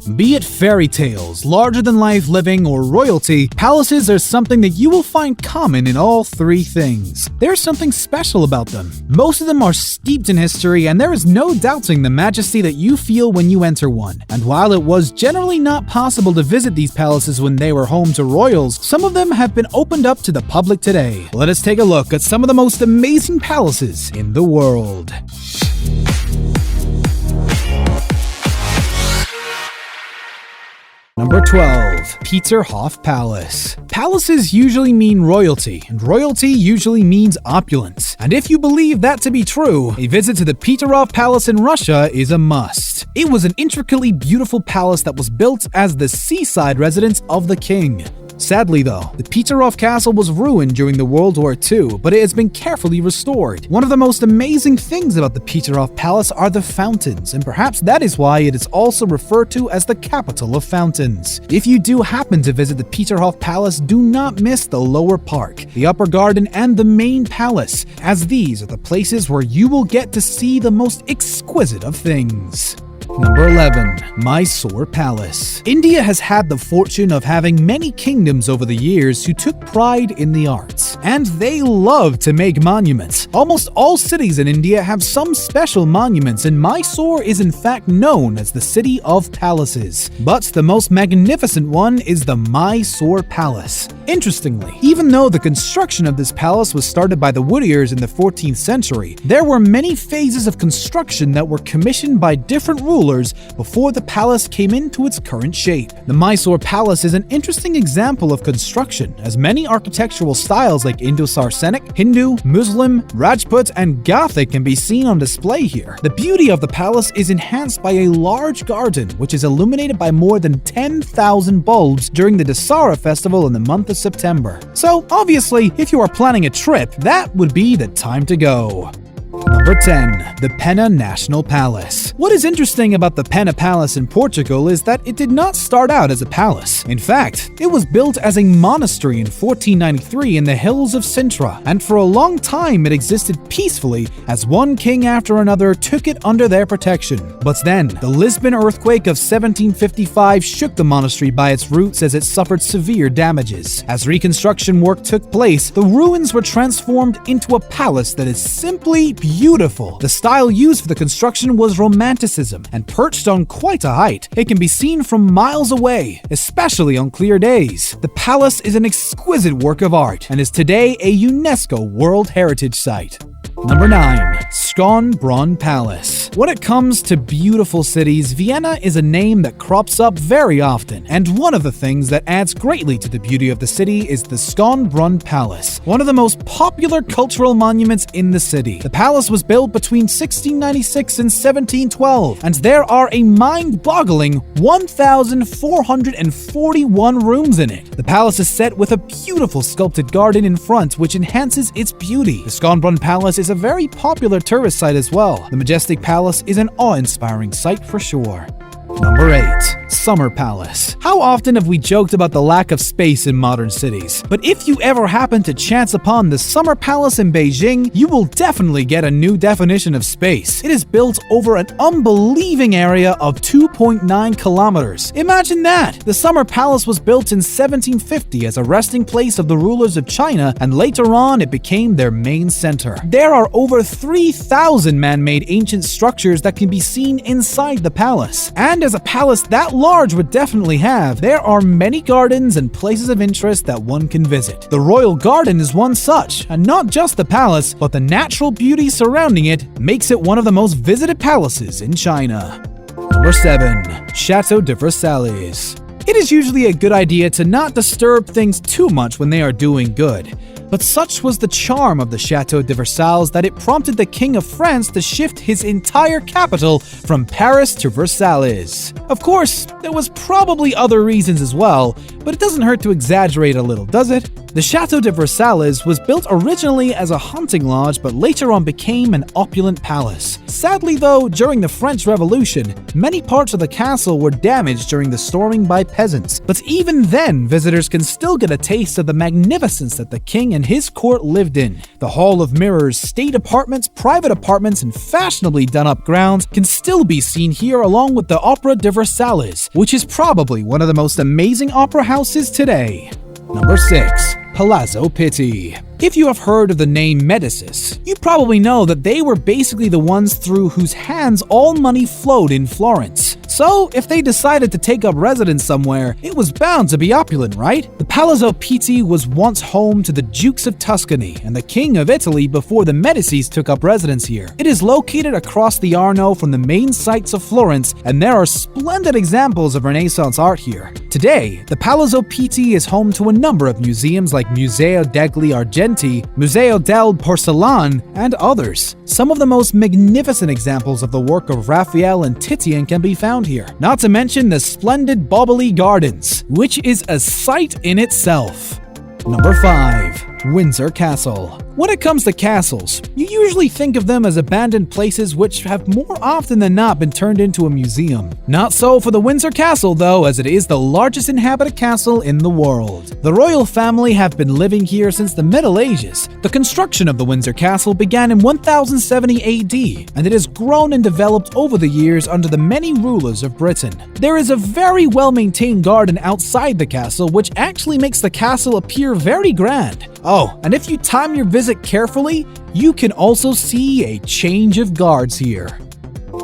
Be it fairy tales, larger-than-life living, or royalty, palaces are something that you will find common in all three things. There's something special about them. Most of them are steeped in history, and there is no doubting the majesty that you feel when you enter one. And while it was generally not possible to visit these palaces when they were home to royals, some of them have been opened up to the public today. Let us take a look at some of the most amazing palaces in the world. Number 12. Peterhof Palace. Palaces usually mean royalty, and royalty usually means opulence. And if you believe that to be true, a visit to the Peterhof Palace in Russia is a must. It was an intricately beautiful palace that was built as the seaside residence of the king. Sadly though, the Peterhof Castle was ruined during the World War II, but it has been carefully restored. One of the most amazing things about the Peterhof Palace are the fountains, and perhaps that is why it is also referred to as the capital of fountains. If you do happen to visit the Peterhof Palace, do not miss the lower park, the upper garden, and the main palace, as these are the places where you will get to see the most exquisite of things. Number 11. Mysore Palace. India has had the fortune of having many kingdoms over the years who took pride in the arts, and they love to make monuments. Almost all cities in India have some special monuments, and Mysore is in fact known as the city of palaces. But the most magnificent one is the Mysore Palace. Interestingly, even though the construction of this palace was started by the Whittiyars in the 14th century, there were many phases of construction that were commissioned by different rulers before the palace came into its current shape. The Mysore Palace is an interesting example of construction, as many architectural styles like Indo-Saracenic, Hindu, Muslim, Rajput, and Gothic can be seen on display here. The beauty of the palace is enhanced by a large garden, which is illuminated by more than 10,000 bulbs during the Dasara festival in the month of September. So, obviously, if you are planning a trip, that would be the time to go. Number 10. The Pena National Palace. What is interesting about the Pena Palace in Portugal is that it did not start out as a palace. In fact, it was built as a monastery in 1493 in the hills of Sintra, and for a long time it existed peacefully as one king after another took it under their protection. But then, the Lisbon earthquake of 1755 shook the monastery by its roots as it suffered severe damages. As reconstruction work took place, the ruins were transformed into a palace that is simply beautiful. The style used for the construction was Romanticism, and perched on quite a height, it can be seen from miles away, especially on clear days. The palace is an exquisite work of art, and is today a UNESCO World Heritage Site. Number 9. Schönbrunn Palace. When it comes to beautiful cities, Vienna is a name that crops up very often, and one of the things that adds greatly to the beauty of the city is the Schönbrunn Palace, one of the most popular cultural monuments in the city. The palace was built between 1696 and 1712, and there are a mind-boggling 1,441 rooms in it. The palace is set with a beautiful sculpted garden in front, which enhances its beauty. The Schönbrunn Palace is a very popular tourist site as well. The majestic palace is an awe-inspiring sight for sure. Number 8. Summer Palace. How often have we joked about the lack of space in modern cities? But if you ever happen to chance upon the Summer Palace in Beijing, you will definitely get a new definition of space. It is built over an unbelieving area of 2.9 kilometers. Imagine that! The Summer Palace was built in 1750 as a resting place of the rulers of China, and later on it became their main center. There are over 3,000 man-made ancient structures that can be seen inside the palace. And as a palace that large would definitely have, there are many gardens and places of interest that one can visit. The Royal Garden is one such, and not just the palace, but the natural beauty surrounding it makes it one of the most visited palaces in China. Number 7. Château de Versailles. It is usually a good idea to not disturb things too much when they are doing good. But such was the charm of the Château de Versailles that it prompted the King of France to shift his entire capital from Paris to Versailles. Of course, there was probably other reasons as well, but it doesn't hurt to exaggerate a little, does it? The Château de Versailles was built originally as a hunting lodge but later on became an opulent palace. Sadly though, during the French Revolution, many parts of the castle were damaged during the storming by peasants. But even then, visitors can still get a taste of the magnificence that the king and his court lived in. The Hall of Mirrors, state apartments, private apartments, and fashionably done-up grounds can still be seen here along with the Opera de Versailles, which is probably one of the most amazing opera houses today. Number 6. Palazzo Pitti. If you have heard of the name Medicis, you probably know that they were basically the ones through whose hands all money flowed in Florence. So, if they decided to take up residence somewhere, it was bound to be opulent, right? The Palazzo Pitti was once home to the Dukes of Tuscany and the King of Italy before the Medicis took up residence here. It is located across the Arno from the main sites of Florence, and there are splendid examples of Renaissance art here. Today, the Palazzo Pitti is home to a number of museums like Museo degli Argenti, Museo del Porcellane, and others. Some of the most magnificent examples of the work of Raphael and Titian can be found here, not to mention the splendid Boboli Gardens, which is a sight in itself. Number 5. Windsor Castle. When it comes to castles, you usually think of them as abandoned places which have more often than not been turned into a museum. Not so for the Windsor Castle though, as it is the largest inhabited castle in the world. The royal family have been living here since the Middle Ages. The construction of the Windsor Castle began in 1070 AD, and it has grown and developed over the years under the many rulers of Britain. There is a very well-maintained garden outside the castle which actually makes the castle appear very grand. Oh, and if you time your visit carefully, you can also see a change of guards here.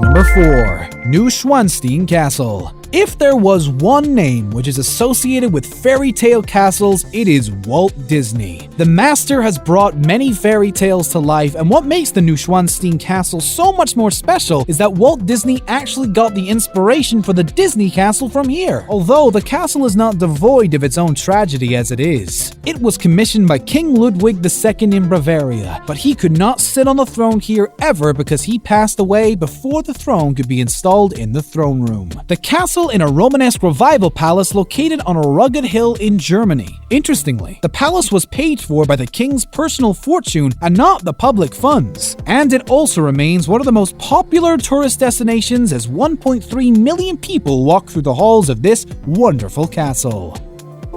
Number 4. Neuschwanstein Castle. If there was one name which is associated with fairy tale castles, it is Walt Disney. The master has brought many fairy tales to life, and what makes the Neuschwanstein Castle so much more special is that Walt Disney actually got the inspiration for the Disney Castle from here. Although the castle is not devoid of its own tragedy as it is. It was commissioned by King Ludwig II in Bavaria, but he could not sit on the throne here ever because he passed away before the throne could be installed in the throne room. The castle in a Romanesque revival palace located on a rugged hill in Germany. Interestingly, the palace was paid for by the king's personal fortune and not the public funds. And it also remains one of the most popular tourist destinations as 1.3 million people walk through the halls of this wonderful castle.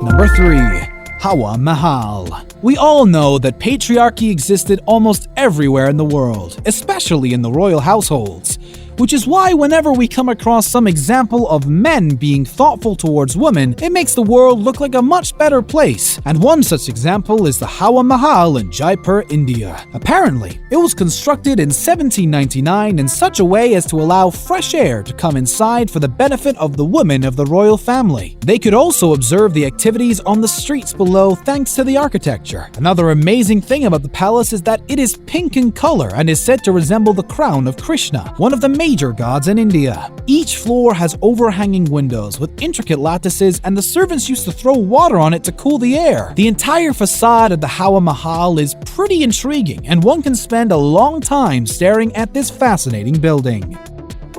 Number 3. Hawa Mahal. We all know that patriarchy existed almost everywhere in the world, especially in the royal households. Which is why whenever we come across some example of men being thoughtful towards women, it makes the world look like a much better place. And one such example is the Hawa Mahal in Jaipur, India. Apparently, it was constructed in 1799 in such a way as to allow fresh air to come inside for the benefit of the women of the royal family. They could also observe the activities on the streets below thanks to the architecture. Another amazing thing about the palace is that it is pink in color and is said to resemble the crown of Krishna, one of the major gods in India. Each floor has overhanging windows with intricate lattices, and the servants used to throw water on it to cool the air. The entire facade of the Hawa Mahal is pretty intriguing, and one can spend a long time staring at this fascinating building.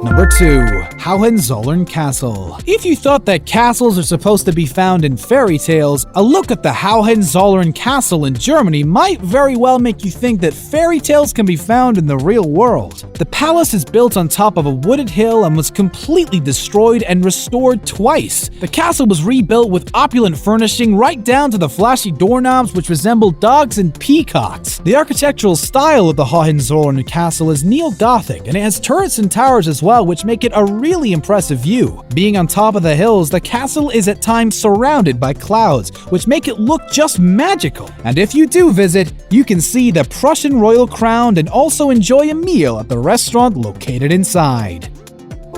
Number 2. Hohenzollern Castle. If you thought that castles are supposed to be found in fairy tales, a look at the Hohenzollern Castle in Germany might very well make you think that fairy tales can be found in the real world. The palace is built on top of a wooded hill and was completely destroyed and restored twice. The castle was rebuilt with opulent furnishing right down to the flashy doorknobs which resemble dogs and peacocks. The architectural style of the Hohenzollern Castle is neo-Gothic, and it has turrets and towers as well, which make it a really impressive view. Being on top of the hills, the castle is at times surrounded by clouds, which make it look just magical. And if you do visit, you can see the Prussian royal crown and also enjoy a meal at the restaurant located inside.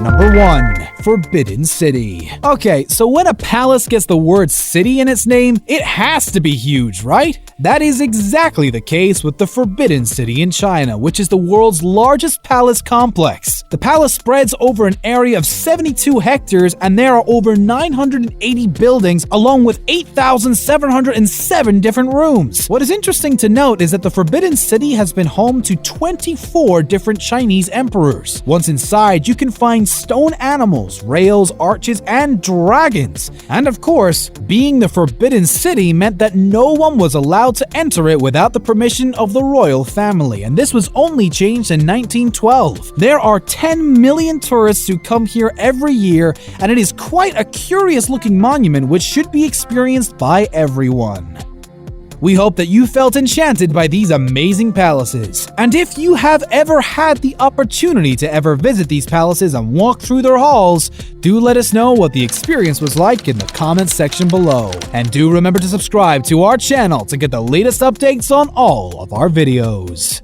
Number 1. Forbidden City. Okay, so when a palace gets the word city in its name, it has to be huge, right? That is exactly the case with the Forbidden City in China, which is the world's largest palace complex. The palace spreads over an area of 72 hectares, and there are over 980 buildings, along with 8,707 different rooms. What is interesting to note is that the Forbidden City has been home to 24 different Chinese emperors. Once inside, you can find stone animals, rails, arches, and dragons. And of course, being the Forbidden City meant that no one was allowed to enter it without the permission of the royal family, and this was only changed in 1912. There are 10 million tourists who come here every year, and it is quite a curious looking monument which should be experienced by everyone. We hope that you felt enchanted by these amazing palaces. And if you have ever had the opportunity to ever visit these palaces and walk through their halls, do let us know what the experience was like in the comments section below. And do remember to subscribe to our channel to get the latest updates on all of our videos.